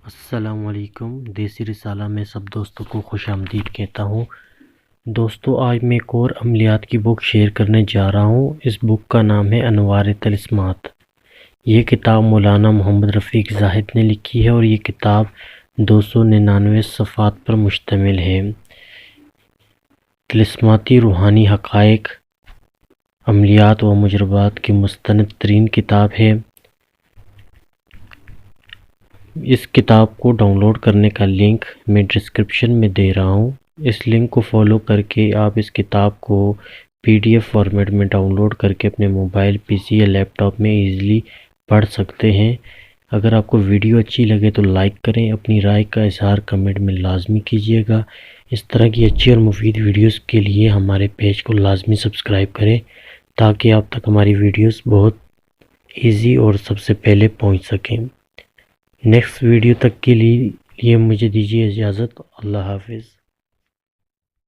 السلام علیکم۔ دیسی رسالہ میں سب دوستوں کو خوش آمدید کہتا ہوں۔ دوستو، آج میں ایک اور عملیات کی بک شیئر کرنے جا رہا ہوں۔ اس بک کا نام ہے انوار طلسمات۔ یہ کتاب مولانا محمد رفیق زاہد نے لکھی ہے اور یہ کتاب 299 صفحات پر مشتمل ہے۔ طلسماتی روحانی حقائق، عملیات و مجربات کی مستند ترین کتاب ہے۔ اس کتاب کو ڈاؤن لوڈ کرنے کا لنک میں ڈسکرپشن میں دے رہا ہوں۔ اس لنک کو فالو کر کے آپ اس کتاب کو PDF فارمیٹ میں ڈاؤن لوڈ کر کے اپنے موبائل، PC یا لیپ ٹاپ میں ایزیلی پڑھ سکتے ہیں۔ اگر آپ کو ویڈیو اچھی لگے تو لائک کریں، اپنی رائے کا اظہار کمنٹ میں لازمی کیجیے گا۔ اس طرح کی اچھی اور مفید ویڈیوز کے لیے ہمارے پیج کو لازمی سبسکرائب کریں تاکہ آپ تک ہماری ویڈیوز بہت ایزی اور سب سے پہلے پہنچ سکیں۔ نیکسٹ ویڈیو تک کے لیے مجھے دیجیے اجازت۔ اللہ حافظ۔